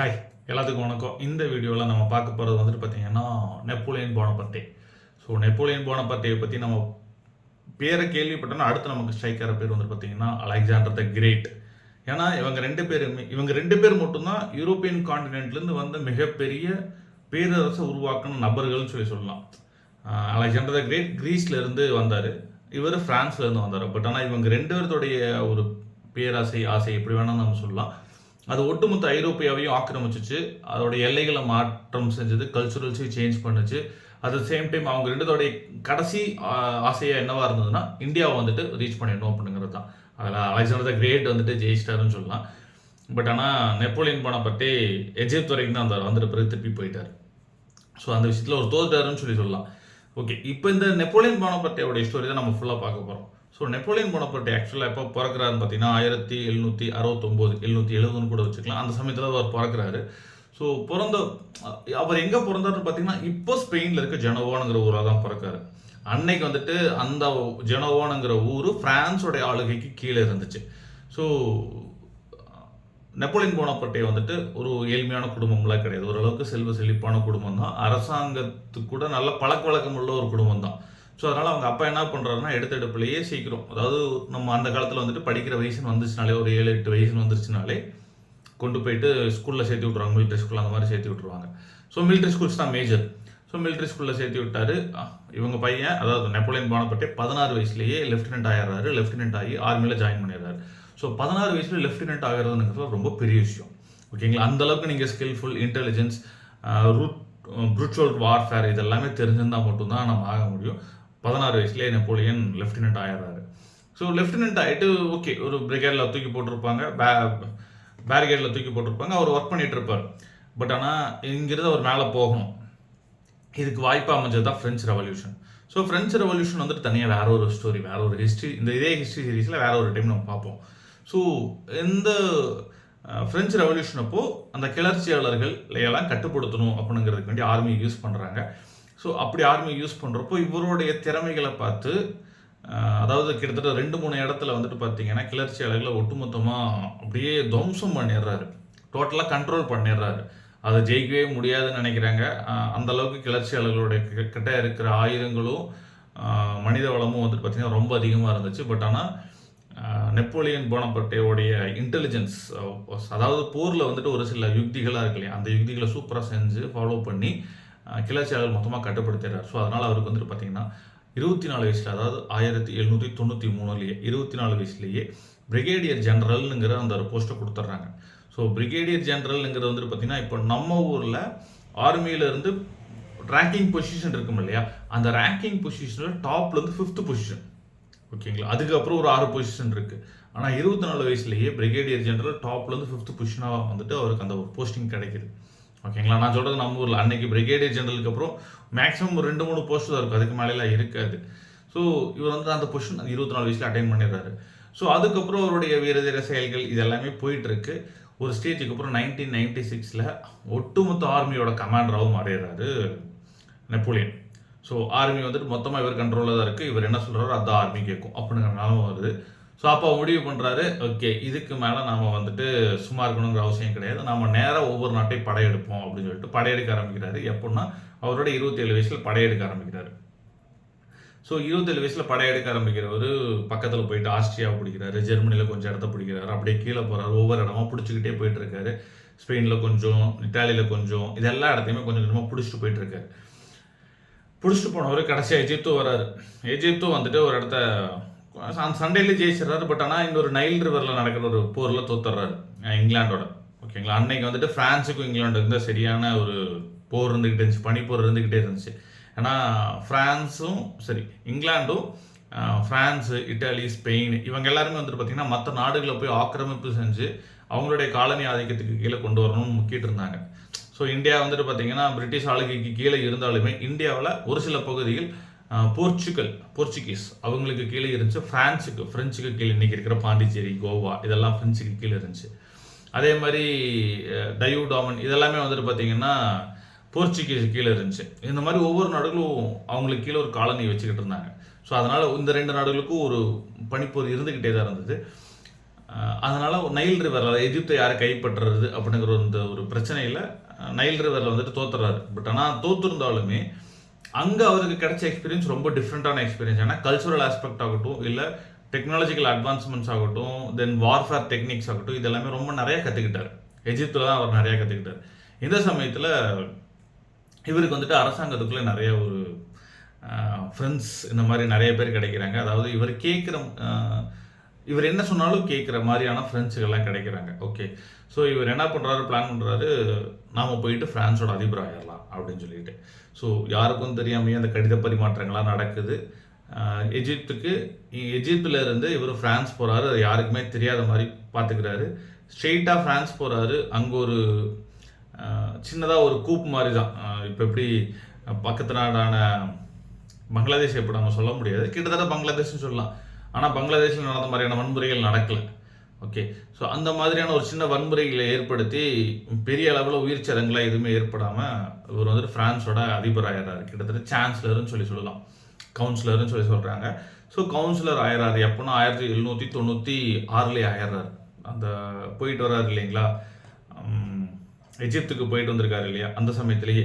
Hi, எல்லாத்துக்கும் வணக்கம். இந்த வீடியோவில் நம்ம பார்க்க போகிறது வந்துட்டு பார்த்தீங்கன்னா நெப்போலியன் போனபர்ட்டே. ஸோ நெப்போலியன் போனபர்ட்டேயை பற்றி நம்ம பேரை கேள்விப்பட்டோன்னா அடுத்து நமக்கு ஸ்ட்ரைக்கர் பேர் வந்துட்டு பார்த்தீங்கன்னா அலெக்சாண்டர் த கிரேட். ஏன்னா இவங்க ரெண்டு பேர் மட்டும்தான் யூரோப்பியன் காண்டினென்ட்லேருந்து வந்த மிகப்பெரிய பேரரசை உருவாக்கின நபர்கள்னு சொல்லலாம். அலெக்சாண்டர் த கிரேட் கிரீஸ்லேருந்து வந்தார், இவர் ஃப்ரான்ஸ்லேருந்து வந்தார். பட் ஆனால் இவங்க ரெண்டு பேர்த்தோடைய ஒரு ஆசை எப்படி வேணால் நம்ம சொல்லலாம். அது ஒட்டுமொத்த ஐரோப்பியாவையும் ஆக்கிரமிச்சிச்சு, அதோட எல்லைகளை மாற்றம் செஞ்சது, கல்ச்சுரல்ஸையும் சேஞ்ச் பண்ணுச்சு. அட் த சேம் டைம் அவங்க ரெண்டுத்தோடைய கடைசி ஆசையாக என்னவாக இருந்ததுன்னா இந்தியாவை வந்துட்டு ரீச் பண்ணிடணும் அப்படிங்கிறது தான். அதில் அலெக்சாண்டர் த கிரேட் வந்துட்டு ஜெயிச்சிட்டாருன்னு சொல்லலாம். பட் ஆனால் நெப்போலியன் போனபர்ட்டே எஜிப்த் வரைக்கும் தான் அந்த வந்துட்டு பிறகு திருப்பி போயிட்டார். ஸோ அந்த விஷயத்தில் ஒரு தோத்துட்டாருன்னு சொல்லலாம். ஓகே, இப்போ இந்த நெப்போலியன் போனபர்ட்டேயோட ஸ்டோரி தான் நம்ம ஃபுல்லாக பார்க்க போகிறோம். ஸோ நெப்போலியன் போனபர்ட்டே ஆக்சுவலாக எப்போ பிறக்கிறாருன்னு பார்த்தீங்கன்னா 1769 1770 கூட வச்சுக்கலாம். அந்த சமயத்தில் அவர் பிறக்கிறாரு. ஸோ அவர் எங்கே பிறந்தாருன்னு பார்த்தீங்கன்னா இப்போ ஸ்பெயினில் இருக்க ஜெனோவானுங்கிற ஊராக தான் பிறக்காரு. அன்னைக்கு வந்துட்டு அந்த ஜெனோவானுங்கிற ஊர் பிரான்ஸோடைய ஆளுகைக்கு கீழே இருந்துச்சு. ஸோ நெப்போலியன் போனபர்ட்டே வந்துட்டு ஒரு ஏழ்மையான குடும்பம்லாம் கிடையாது, ஓரளவுக்கு செல்வ செழிப்பான குடும்பம் தான். அரசாங்கத்துக்கு கூட நல்ல பழக்க வழக்கம் உள்ள ஒரு குடும்பம் தான். ஸோ அதனால் அவங்க அப்பா என்ன பண்ணுறாருன்னா எடுத்தடுப்புலையே சீக்கிரம், அதாவது நம்ம அந்த காலத்தில் வந்துட்டு படிக்கிற வயசுன்னு வந்துச்சுனாலே, ஒரு 7-8 வயசுன்னு வந்துருச்சுனாலே கொண்டு போயிட்டு ஸ்கூலில் சேர்த்து விட்ருவாங்க. மிலிட்ரி ஸ்கூல் அந்த மாதிரி சேர்த்து விட்ருவாங்க. ஸோ மிலிட்ரி ஸ்கூல்ஸ் தான் மேஜர். ஸோ மிலிட்ரி ஸ்கூலில் சேர்த்து விட்டார். இவங்க பையன், அதாவது நெப்போலியன் போனபர்ட்டே 16 வயசுலேயே லெஃப்டினன்ட் ஆகிடுறாரு. லெஃப்டினன்ட் ஆகி ஆர்மியில் ஜாயின் பண்ணிடுறாரு. ஸோ 16 வயசுல லெஃப்டினன்ட் ஆகிறதுங்கிறது ரொம்ப பெரிய விஷயம். ஓகேங்களா, அந்தளவுக்கு நீங்கள் ஸ்கில்ஃபுல், இன்டெலிஜென்ஸ், ப்ரூச்சுவல் வார்ஃபேர் இதெல்லாமே தெரிஞ்சிருந்தால் மட்டும்தான் நம்ம ஆக முடியும். 16 வயசுலேயே நெப்போலியன் லெஃப்டினன்ட் ஆயிடுறாரு. ஸோ லெஃப்டினன்ட் ஆகிட்டு ஓகே, ஒரு பிரிகேடில் தூக்கி போட்டிருப்பாங்க, பேரிகேடில் தூக்கி போட்டிருப்பாங்க, அவர் ஒர்க் பண்ணிகிட்டு இருப்பார். பட் ஆனால் இங்கிருந்து அவர் மேலே போகணும். இதுக்கு வாய்ப்பு அமைஞ்சது தான் French revolution. So French revolution வந்துட்டு தனியாக வேற ஒரு ஸ்டோரி, வேற ஒரு ஹிஸ்ட்ரி. இதே ஹிஸ்ட்ரி சீரீஸில் வேற ஒரு டைம் நம்ம பார்ப்போம். ஸோ இந்த ஃப்ரெஞ்ச் ரெவல்யூஷன் அப்போ அந்த கிளர்ச்சியாளர்கள் எல்லாம் கட்டுப்படுத்தணும் அப்படிங்கிறதுக்கு வேண்டி ஆர்மி யூஸ் பண்ணுறாங்க. ஸோ அப்படி ஆர்மி யூஸ் பண்ணுறப்போ இவருடைய திறமைகளை பார்த்து, அதாவது கிட்டத்தட்ட 2-3 இடத்துல வந்துட்டு பார்த்தீங்கன்னா கிளர்ச்சியாளர்களை ஒட்டுமொத்தமாக அப்படியே துவம்சம் பண்ணிடுறாரு, டோட்டலாக கண்ட்ரோல் பண்ணிடுறாரு. அதை ஜெயிக்கவே முடியாதுன்னு நினைக்கிறாங்க. அந்தளவுக்கு கிளர்ச்சியாளர்களுடைய கிட்ட இருக்கிற ஆயுதங்களும் மனித வளமும் வந்துட்டு பார்த்தீங்கன்னா ரொம்ப அதிகமாக இருந்துச்சு. பட் ஆனால் நெப்போலியன் போனபர்ட்டேவுடைய இன்டெலிஜென்ஸ், அதாவது போரில் வந்துட்டு ஒரு சில யுக்திகளாக இருக்கு இல்லையா, அந்த யுக்திகளை சூப்பராக செஞ்சு ஃபாலோ பண்ணி கிளர்ச்சியாளர்கள் மொத்தமாக கட்டுப்படுத்துகிறார். ஸோ அதனால் அவருக்கு வந்துட்டு பார்த்தீங்கன்னா 24 வயசில், அதாவது 1793 24 வயசுலேயே பிரிகேடியர் ஜெனரல்ங்கிற அந்த ஒரு போஸ்ட்டை கொடுத்துட்றாங்க. ஸோ பிரிகேடியர் ஜெனரல்ங்கிறது வந்துட்டு பார்த்தீங்கன்னா இப்போ நம்ம ஊரில் ஆர்மியிலேருந்து ரேங்கிங் பொசிஷன் இருக்கும் இல்லையா, அந்த ரேங்கிங் பொசிஷனில் டாப்லேருந்து 5th பொசிஷன். ஓகேங்களா, அதுக்கப்புறம் ஒரு 6 பொசிஷன் இருக்குது. ஆனால் 24 வயசுலேயே பிரிகேடியர் ஜெனரல் டாப்லேருந்து 5th பொசிஷனாக வந்துட்டு அவருக்கு அந்த ஒரு போஸ்டிங் கிடைக்குது. ஓகேங்களா, நான் சொல்கிறது நம்ம ஊரில் அன்னைக்கு பிரிகேடியர் ஜெனரலுக்கு அப்புறம் மேக்ஸிமம் ஒரு 2-3 போஸ்ட் தான் இருக்கும், அதுக்கு மேலேலாம் இருக்காது. ஸோ இவர் வந்து அந்த பொசிஷன் 24 வயசில் அட்டைன் பண்ணிடுறாரு. ஸோ அதுக்கப்புறம் அவருடைய வீரதீர செயல்கள் இதெல்லாமே போயிட்டுருக்கு. ஒரு ஸ்டேஜுக்கு அப்புறம் 1996 ஒட்டுமொத்த ஆர்மியோட கமாண்டராகவும் மாறிடுறாரு நெப்போலியன். ஸோ ஆர்மி வந்துட்டு மொத்தமாக இவர் கண்ட்ரோலில் தான் இருக்குது, இவர் என்ன சொல்கிறாரோ அந்த ஆர்மி கேட்கும் அப்படிங்கிற நிலமை வருது. ஸோ அப்போ முடிவு பண்ணுறாரு, ஓகே இதுக்கு மேலே நாம் வந்துட்டு சும்மா இருக்கணுங்கிற அவசியம் கிடையாது, நம்ம நேராக ஒவ்வொரு நாட்டையும் படையெடுப்போம் அப்படின்னு சொல்லிட்டு படையெடுக்க ஆரம்பிக்கிறாரு. எப்படின்னா அவரோட 27 வயசில் படையெடுக்க ஆரம்பிக்கிறாரு. ஸோ 27 வயசில் படையெடுக்க ஆரம்பிக்கிறவர் பக்கத்தில் போயிட்டு ஆஸ்திரியாவை பிடிக்கிறாரு, ஜெர்மனியில் கொஞ்சம் இடத்த பிடிக்கிறாரு, அப்படியே கீழே போகிறாரு, ஒவ்வொரு இடமா பிடிச்சிக்கிட்டே போயிட்டு இருக்காரு. ஸ்பெயினில் கொஞ்சம், இட்டாலியில் கொஞ்சம், இதெல்லாம் இடத்தையுமே கொஞ்சம் கொஞ்சமாக பிடிச்சிட்டு போயிட்டு இருக்காரு. பிடிச்சிட்டு போனவர் கடைசியாக எஜிப்தும் வராரு. எஜிப்தும் வந்துட்டு ஒரு இடத்த சண்டையிலே ஜெயிச்சிடறாரு. பட் ஆனால் இன்னொரு நைல் ரிவரில் நடக்கிற ஒரு போரில் தோத்துறாரு இங்கிலாண்டோட. ஓகேங்களா, அன்னைக்கு வந்துட்டு ஃப்ரான்ஸுக்கும் இங்கிலாண்டுக்கும் தான் சரியான ஒரு போர் இருந்துக்கிட்டே இருந்துச்சு, பனிப்போர் இருந்துக்கிட்டே இருந்துச்சு. ஏன்னா ஃப்ரான்ஸும் சரி, இங்கிலாண்டும், ஃப்ரான்ஸு, இட்டாலி, ஸ்பெயின் இவங்க எல்லாருமே வந்துட்டு பார்த்திங்கன்னா மற்ற நாடுகளை போய் ஆக்கிரமிப்பு செஞ்சு அவங்களுடைய காலனி ஆதிக்கத்துக்கு கீழே கொண்டு வரணும்னு முக்கிட்டு இருந்தாங்க. ஸோ இந்தியா வந்துட்டு பார்த்திங்கன்னா பிரிட்டிஷ் ஆளுகைக்கு கீழே இருந்தாலுமே இந்தியாவில் ஒரு சில பகுதிகள் போர்ச்சுகீஸ் அவங்களுக்கு கீழே இருந்துச்சு. ஃப்ரெஞ்சுக்கு கீழே இன்றைக்கி இருக்கிற பாண்டிச்சேரி, கோவா இதெல்லாம் ஃப்ரெஞ்சுக்கு கீழே இருந்துச்சு. அதே மாதிரி டையூ டாமன் இதெல்லாமே வந்துட்டு பார்த்திங்கன்னா போர்ச்சுகீஸ் கீழே இருந்துச்சு. இந்த மாதிரி ஒவ்வொரு நாடுகளும் அவங்களுக்கு கீழே ஒரு காலனி வச்சுக்கிட்டு இருந்தாங்க. ஸோ அதனால் இந்த 2 நாடுகளுக்கும் ஒரு பனிப்போர் இருந்துக்கிட்டே தான் இருந்தது. அதனால் நைல் ரிவரில் எகிப்தை யாரை கைப்பற்றுறது அப்படிங்கிற ஒரு பிரச்சனையில் நைல் ரிவரில் வந்துட்டு தோத்துறாரு. பட் ஆனால் தோத்துருந்தாலுமே அங்கே அவருக்கு கிடைச்ச எக்ஸ்பீரியன்ஸ் ரொம்ப டிஃப்ரெண்ட்டான எக்ஸ்பீரியன்ஸ். ஏன்னா கல்ச்சுரல் ஆஸ்பெக்ட் ஆகட்டும், இல்லை டெக்னாலஜிக்கல் அட்வான்ஸ்மெண்ட்ஸ் ஆகட்டும், தென் வார்ஃபேர் டெக்னிக்ஸ் ஆகட்டும், இதெல்லாமே ரொம்ப நிறையா கற்றுக்கிட்டார். எஜிப்தில் தான் அவர் நிறையா கற்றுக்கிட்டார். இந்த சமயத்தில் இவருக்கு வந்துட்டு அரசாங்கத்துக்குள்ளே நிறைய ஒரு ஃப்ரெண்ட்ஸ் இந்த மாதிரி நிறைய பேர் கிடைக்கிறாங்க. அதாவது இவர் என்ன சொன்னாலும் கேட்குற மாதிரியான ஃப்ரெண்ட்ஸுகள்லாம் கிடைக்கிறாங்க. ஓகே, ஸோ இவர் என்ன பண்ணுறாரு, பிளான் பண்ணுறாரு, நாம் போயிட்டு ஃப்ரான்ஸோட அதிபர் ஆயிடலாம் அப்படின்னு சொல்லிட்டு. ஸோ யாருக்கும் தெரியாமையே அந்த கடித பரிமாற்றங்கள்லாம் நடக்குது. எஜிப்தில் இருந்து இவர் ஃப்ரான்ஸ் போகிறாரு. அது யாருக்குமே தெரியாத மாதிரி பார்த்துக்கிறாரு. ஸ்ட்ரெயிட்டாக ஃப்ரான்ஸ் போகிறாரு. அங்கே ஒரு சின்னதாக ஒரு கூப் மாதிரி தான். இப்போ எப்படி பக்கத்து நாடான பங்களாதேஷ் எப்படி நம்ம சொல்ல முடியாது, கிட்டத்தட்ட பங்களாதேஷ்னு சொல்லலாம். ஆனால் பங்களாதேஷில் நடந்த மாதிரியான வன்முறைகள் நடக்கலை. ஓகே, ஸோ அந்த மாதிரியான ஒரு சின்ன வன்முறைகளை ஏற்படுத்தி பெரிய அளவில் உயிர் சேதங்களாக எதுவுமே ஏற்படாமல் இவர் வந்துட்டு ஃப்ரான்ஸோட அதிபர் ஆயிடுறாரு. கிட்டத்தட்ட சான்ஸ்லர்னு சொல்லலாம், கவுன்சிலர்னு சொல்கிறாங்க. ஸோ கவுன்சிலர் ஆயிடுறாரு. எப்போனா 1796 ஆயிடுறாரு. அந்த போயிட்டு வர்றாரு இல்லைங்களா, எஜிப்துக்கு போயிட்டு வந்திருக்காரு இல்லையா, அந்த சமயத்திலேயே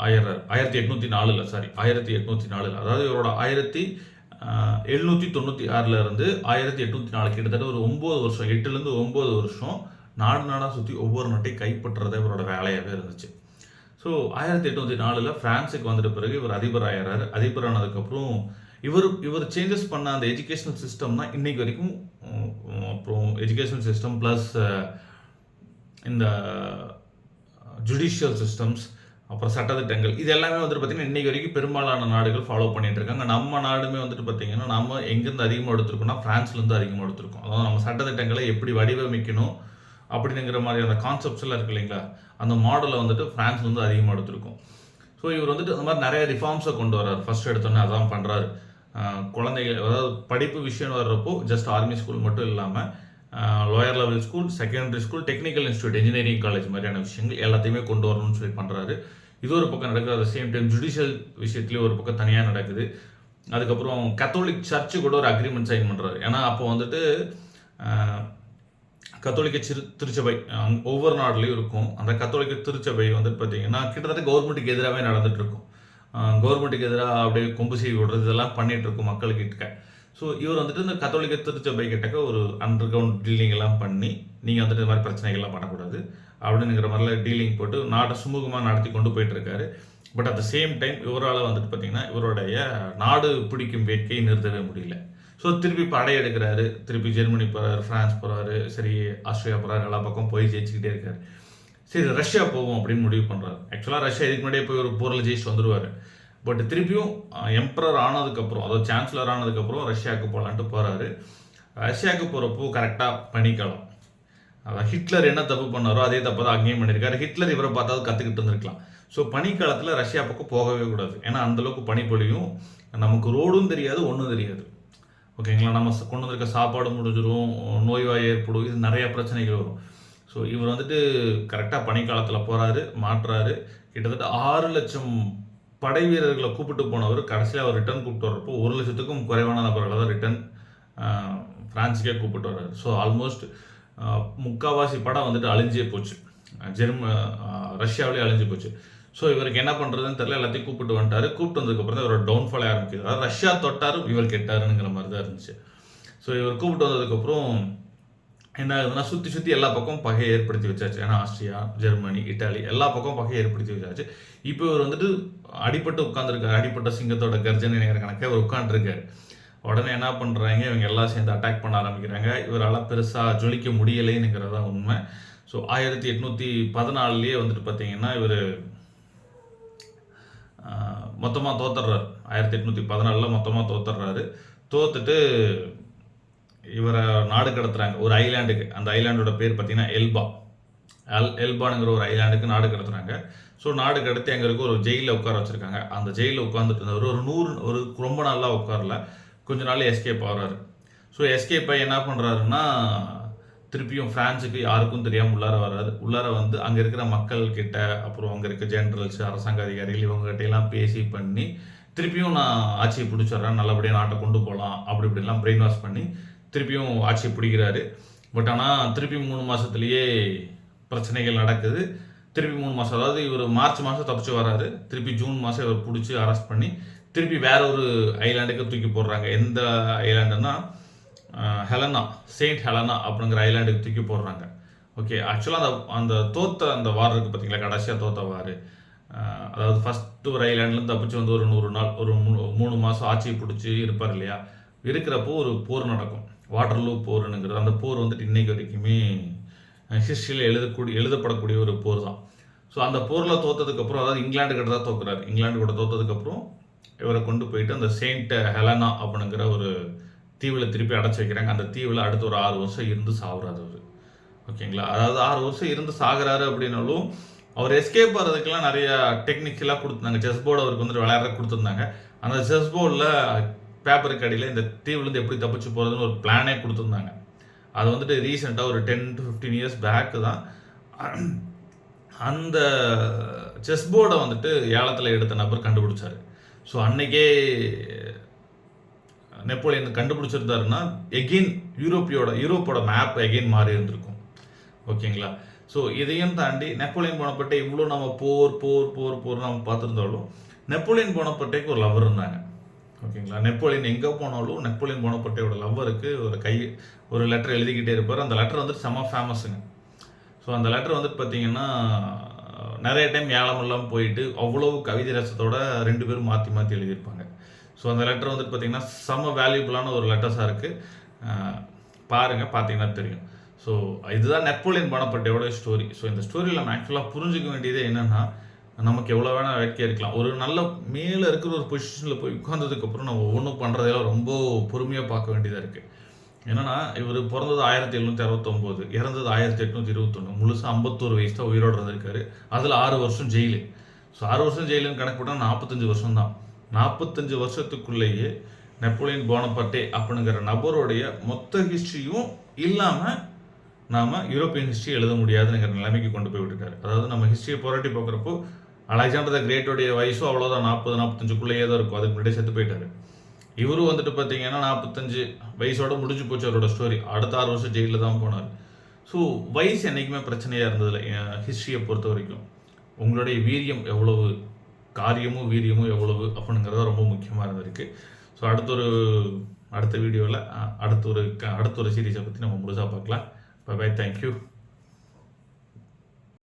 ஆயிடுறாரு. 1804 அதாவது இவரோட 1796 இருந்து 1804 கிட்டத்தட்ட ஒரு 9 வருஷம், 8லேருந்து 9 வருஷம் நாடாக சுற்றி ஒவ்வொரு நாட்டையும் கைப்பற்றுறதே இவரோட வேலையாகவே இருந்துச்சு. ஸோ 1804 ஃப்ரான்ஸுக்கு வந்துட்ட பிறகு இவர் அதிபர் ஆயிடுறாரு. அதிபர் ஆனதுக்கப்புறம் இவர் சேஞ்சஸ் பண்ண அந்த எஜுகேஷனல் சிஸ்டம் தான் இன்னைக்கு வரைக்கும். அப்புறம் எஜுகேஷனல் சிஸ்டம் ப்ளஸ் இந்த ஜுடிஷியல் சிஸ்டம்ஸ், அப்புறம் சட்டத்திட்டங்கள், இது எல்லாமே வந்துட்டு பார்த்திங்கன்னா இன்றைக்கி வரைக்கும் பெரும்பாலான நாடுகள் ஃபாலோ பண்ணிகிட்டு இருக்காங்க. நம்ம நாடுமே வந்துட்டு பார்த்திங்கன்னா நம்ம எங்கேருந்து அதிகமாக எடுத்துருக்கோம்னா ஃப்ரான்ஸ்லேருந்து அதிகமாக எடுத்துருக்கோம். அதாவது நம்ம சட்டத்திட்டங்களை எப்படி வடிவமைக்கணும் அப்படிங்கிற மாதிரியான கான்செப்ட்ஸ் எல்லாம் இருக்குது இல்லைங்களா, அந்த மாடலை வந்துட்டு ஃப்ரான்ஸ்லேருந்து அதிகமாக எடுத்துருக்கோம். ஸோ இவர் வந்துட்டு அந்த மாதிரி நிறைய ரிஃபார்ம்ஸை கொண்டு வர்றாரு. ஃபஸ்ட்டு எடுத்தோன்னே அதான் பண்ணுறாரு. குழந்தைகள், அதாவது படிப்பு விஷயம் வர்றப்போ ஜஸ்ட் ஆர்மி ஸ்கூல் மட்டும் இல்லாமல் lower level school, secondary school, technical institute, engineering college மாதிரியான விஷயங்கள் எல்லாத்தையுமே கொண்டு வரணும்னு சொல்லி பண்ணுறாரு. இது ஒரு பக்கம் நடக்குது. அட் சேம் டைம் ஜுடிஷியல் விஷயத்துலேயும் ஒரு பக்கம் தனியாக நடக்குது. அதுக்கப்புறம் கத்தோலிக் சர்ச்சு கூட ஒரு அக்ரிமெண்ட் சைன் பண்ணுறாரு. ஏன்னா அப்போ வந்துட்டு கத்தோலிக்க திருச்சபை ஒவ்வொரு நாடுலேயும் இருக்கும். அந்த கத்தோலிக்க திருச்சபை வந்துட்டு பார்த்தீங்கன்னா கிட்டத்தட்ட கவர்மெண்ட்டுக்கு எதிராகவே நடந்துட்டு இருக்கும். கவர்மெண்ட்டுக்கு எதிராக அப்படியே கொம்பு செய்ய விடுறது இதெல்லாம் பண்ணிகிட்டு இருக்கும் மக்களுக்கிட்ட. ஸோ இவர் வந்துட்டு இந்த கத்தோலிக்க திருச்சபை கிட்டக்க ஒரு அண்டர் கிரவுண்ட் டீலிங் எல்லாம் பண்ணி, நீங்கள் வந்துட்டு இந்த மாதிரி பிரச்சனைகள்லாம் பண்ணக்கூடாது அப்படிங்கிற மாதிரிலாம் டீலிங் போட்டு நாட்டை சுமூகமாக நடத்தி கொண்டு போயிட்டு இருக்காரு. But at the same time இவரால் வந்துட்டு பார்த்தீங்கன்னா இவருடைய நாடு பிடிக்கும் வேட்கையை நிறுத்தவே முடியல. ஸோ திருப்பி படையெடுக்கிறாரு. திருப்பி ஜெர்மனி போகிறாரு, ஃப்ரான்ஸ் போகிறாரு, சரி ஆஸ்திரேலியா போகிறாரு, எல்லா பக்கம் போய் ஜெயிச்சுக்கிட்டே இருக்காரு. சரி ரஷ்யா போவோம் அப்படின்னு முடிவு பண்ணுறாரு. ஆக்சுவலாக ரஷ்யா இதுக்கு முன்னாடியே போய் ஒரு போரில் ஜெயிச்சு வந்துடுவார். பட் திருப்பியும் எம்பரர் ஆனதுக்கப்புறம், அதாவது சான்சலர் ஆனதுக்கப்புறம் ரஷ்யாவுக்கு போகலான்ட்டு போகிறாரு. ரஷ்யாவுக்கு போகிறப்போ கரெக்டாக பனிக்காலம். அதாவது ஹிட்லர் என்ன தப்பு பண்ணாரோ அதே தப்பு தான் அங்கேயும் பண்ணியிருக்காரு. ஹிட்லர் இவரை பார்த்தாலும் கற்றுக்கிட்டு இருந்திருக்கலாம். ஸோ பனிக்காலத்தில் ரஷ்யா பக்கம் போகவே கூடாது. ஏன்னா அந்தளவுக்கு பனிப்பொழியும், நமக்கு ரோடும் தெரியாது, ஒன்றும் தெரியாது. ஓகேங்களா, நம்ம கொண்டு வந்திருக்க சாப்பாடு முடிஞ்சிடும், நோய்வாய் ஏற்படும், இது நிறையா பிரச்சனைகள் வரும். ஸோ இவர் வந்துட்டு கரெக்டாக பனிக்காலத்தில் போகிறாரு, மாட்டுறாரு. கிட்டத்தட்ட 6 லட்சம் படை வீரர்களை கூப்பிட்டு போனவர் கடைசியில் அவர் ரிட்டர்ன் கூப்பிட்டு வரப்போ 1 லட்சத்துக்கும் குறைவான நபர்களை தான் ரிட்டர்ன் ஃப்ரான்ஸுக்கே கூப்பிட்டு வர்றாரு. ஸோ ஆல்மோஸ்ட் முக்கால்வாசி படம் வந்துட்டு அழிஞ்சே போச்சு, ரஷ்யாவிலே அழிஞ்சு போச்சு. ஸோ இவருக்கு என்ன பண்ணுறதுன்னு தெரியல, எல்லாத்தையும் கூப்பிட்டு வந்துட்டார். கூப்பிட்டு வந்ததுக்கப்புறம் தான் இவரோட டவுன்ஃபாலே ஆரம்பிக்குது. அதாவது ரஷ்யா தொட்டாரும் இவர் கெட்டாருங்கிற மாதிரி தான் இருந்துச்சு. ஸோ இவர் கூப்பிட்டு வந்ததுக்கப்புறம் என்ன ஆகுதுன்னா, சுற்றி எல்லா பக்கம் பகையை ஏற்படுத்தி வச்சாச்சு. ஏன்னா ஆஸ்திரியா, ஜெர்மனி, இட்டாலி எல்லா பக்கம் பகையை ஏற்படுத்தி வச்சாச்சு. இப்போ இவர் வந்துட்டு அடிப்பட்டு உட்காந்துருக்காரு. அடிப்பட்ட சிங்கத்தோட கர்ஜனை நேர கணக்காக இவர் உட்காந்துருக்காரு. உடனே என்ன பண்ணுறாங்க, இவங்க எல்லாம் சேர்ந்து அட்டாக் பண்ண ஆரம்பிக்கிறாங்க. இவரால் பெருசாக ஜொலிக்க முடியலைங்கிறதா உண்மை. ஸோ 1814 வந்துட்டு பார்த்தீங்கன்னா இவர் மொத்தமாக தோத்துடுறாரு. 1814 மொத்தமாக தோத்துடுறாரு. தோத்துட்டு இவரை நாடு கடத்துறாங்க ஒரு ஐலாண்டுக்கு. அந்த ஐலாண்டோட பேர் பார்த்தீங்கன்னா எல்பானுங்கிற ஒரு ஐலாண்டுக்கு நாடு கடத்துறாங்க. ஸோ நாடு கடத்தி அங்கே இருக்க ஒரு ஜெயிலில் உட்கார வச்சுருக்காங்க. அந்த ஜெயிலில் உட்காந்துட்டு இருந்தவர் ஒரு ரொம்ப நாளாக உட்காரல, கொஞ்ச நாள் எஸ்கேப் ஆகிறாரு. ஸோ எஸ்கேப் ஆகி என்ன பண்ணுறாருன்னா, திருப்பியும் ஃப்ரான்ஸுக்கு யாருக்கும் தெரியாமல் உள்ளார வர்றாரு. உள்ளார வந்து அங்கே இருக்கிற மக்கள்கிட்ட, அப்புறம் அங்கே இருக்க ஜென்ரல்ஸ், அரசாங்க அதிகாரிகள் இவங்ககிட்ட எல்லாம் பேசி பண்ணி திருப்பியும் நான் ஆட்சியை பிடிச்சிட்றேன், நல்லபடியாக நாட்டை கொண்டு போகலாம் அப்படி இப்படிலாம் பிரெயின் வாஷ் பண்ணி திருப்பியும் ஆட்சியை பிடிக்கிறாரு. பட் ஆனால் திருப்பி 3 மாதத்துலேயே பிரச்சனைகள் நடக்குது. திருப்பி 3 மாதம், அதாவது இவர் மார்ச் மாதம் தப்பிச்சு வராரு. திருப்பி ஜூன் மாதம் இவர் பிடிச்சி அரெஸ்ட் பண்ணி திருப்பி வேற ஒரு ஐலாண்டுக்கு தூக்கி போடுறாங்க. எந்த ஐலாண்டுன்னா ஹெலனா, செயின்ட் ஹெலனா அப்படிங்கிற ஐலாண்டுக்கு தூக்கி போடுறாங்க. ஓகே, ஆக்சுவலாக அந்த தோத்த அந்த வார் இருக்குது பார்த்தீங்களா, கடைசியாக தோத்த வார். அதாவது ஃபஸ்ட்டு ஒரு ஐலாண்ட்லேருந்து தப்பிச்சு வந்து ஒரு 100 நாள், ஒரு 3 மாதம் ஆட்சியை பிடிச்சி இருப்பார் இல்லையா. இருக்கிறப்போ ஒரு போர் நடக்கும், வாட்டர்லூ போருங்கிறது. அந்த போர் வந்துட்டு இன்னைக்கு வரைக்குமே ஹிஸ்ட்ரியில் எழுதப்படக்கூடிய ஒரு போர் தான். ஸோ அந்த போரில் தோற்றதுக்கப்புறம், அதாவது இங்கிலாந்து கிட்ட தான் தோக்குறாரு. இங்கிலாந்து கூட தோற்றதுக்கப்புறம் இவரை கொண்டு போயிட்டு அந்த செயின்ட் ஹெலனா அப்படிங்கிற ஒரு தீவில் திருப்பி அடைச்சி வைக்கிறாங்க. அந்த தீவில் அடுத்து ஒரு 6 வருஷம் இருந்து சாகுறாரு அவர். ஓகேங்களா, அதாவது 6 வருஷம் இருந்து சாகுறாரு அப்படின்னாலும் அவர் எஸ்கேப் ஆகிறதுக்கெல்லாம் நிறைய டெக்னிக்கெல்லாம் கொடுத்துருந்தாங்க. செஸ் போர்டு அவருக்கு வந்துட்டு விளையாடுற கொடுத்துருந்தாங்க. அந்த செஸ் போர்டில் பேப்பருக்கு அடியில் இந்த தீவுலேருந்து எப்படி தப்பிச்சு போகிறதுன்னு ஒரு பிளானே கொடுத்துருந்தாங்க. அது வந்துட்டு ரீசெண்டாக ஒரு 10 to 15 years பேக்கு தான் அந்த செஸ் போர்டை வந்துட்டு ஏலத்தில் எடுத்த நபர் கண்டுபிடிச்சாரு. ஸோ அன்னைக்கே நெப்போலியன் கண்டுபிடிச்சிருந்தாருன்னா எகெயின் யூரோப்போட மேப் எகெயின் மாறி இருந்திருக்கும். ஓகேங்களா, ஸோ இதையும் தாண்டி நெப்போலியன் போனபர்ட்டே இவ்வளோ நம்ம போர் நம்ம பார்த்துருந்தாலும் நெப்போலியன் போனபர்ட்டேக்கு ஒரு லவர் இருந்தாங்க. ஓகேங்களா, நெப்போலியன் எங்கே போனாலும் நெப்போலியன் போனபர்ட்டேயோட லவ்வருக்கு ஒரு லெட்டர் எழுதிக்கிட்டே இருப்பார். அந்த லெட்டர் வந்துட்டு செம்ம ஃபேமஸுங்க. ஸோ அந்த லெட்டர் வந்துட்டு பார்த்தீங்கன்னா நிறைய டைம் ஏலமெல்லாம் போயிட்டு அவ்வளோ கவிதை ரசத்தோட 2 பேரும் மாற்றி எழுதியிருப்பாங்க. ஸோ அந்த லெட்டர் வந்துட்டு பார்த்தீங்கன்னா செம்ம வேல்யூபிளான ஒரு லெட்டர்ஸாக இருக்குது. பாருங்கள், பார்த்தீங்கன்னா தெரியும். ஸோ இதுதான் நெப்போலியன் போனபர்ட்டேயோட ஸ்டோரி. ஸோ இந்த ஸ்டோரியில் நம்ம ஆக்சுவலாக புரிஞ்சுக்க வேண்டியது என்னென்னா, நமக்கு எவ்வளோ வேணால் வேட்கை இருக்கலாம். ஒரு நல்ல மேலே இருக்கிற ஒரு பொசிஷனில் போய் உட்கார்ந்ததுக்கப்புறம் நம்ம ஒவ்வொன்றும் பண்ணுறதெல்லாம் ரொம்ப பொறுமையாக பார்க்க வேண்டியதாக இருக்குது. என்னன்னா, இவர் பிறந்தது 1769, இறந்தது 1821. முழுசாக 51 வயசு தான் உயிரோடு இருந்திருக்காரு. அதில் 6 வருஷம் ஜெயிலு. ஸோ 6 வருஷம் ஜெயிலுன்னு கணக்கு போட்டால் 45 வருஷம் தான். 45 வருஷத்துக்குள்ளேயே நெப்போலியன் போனபர்ட்டே அப்படிங்கிற நபருடைய மொத்த ஹிஸ்ட்ரியும் இல்லாமல் நாம் யூரோப்பியன் ஹிஸ்ட்ரி எழுத முடியாதுங்கிற நிலைமைக்கு கொண்டு போய் விட்டுட்டார். அதாவது நம்ம ஹிஸ்ட்ரியை புரட்டி பார்க்குறப்போ அலெக்சாண்டர் த கிரேட்டோடைய வயசும் அவ்வளோதான், 40-45க்குள்ளேயே தான் இருக்கும். அதுக்கு முன்னாடியே செத்து போயிட்டார். இவரும் வந்துட்டு பார்த்தீங்கன்னா 45 வயசோட முடிஞ்சு போச்சு அவரோட ஸ்டோரி. அடுத்த 6 வருஷம் ஜெயிலில் தான் போனார். ஸோ வயசு என்றைக்குமே பிரச்சனையாக இருந்ததில்லை ஹிஸ்ட்ரியை பொறுத்த வரைக்கும். உங்களுடைய வீரியம் எவ்வளவு, காரியமும் வீரியமும் எவ்வளவு அப்படிங்கிறத ரொம்ப முக்கியமாக இருந்திருக்கு. ஸோ அடுத்த வீடியோவில் அடுத்த ஒரு சீரீஸை பற்றி நம்ம முழுசாக பார்க்கலாம். Bye, thank you.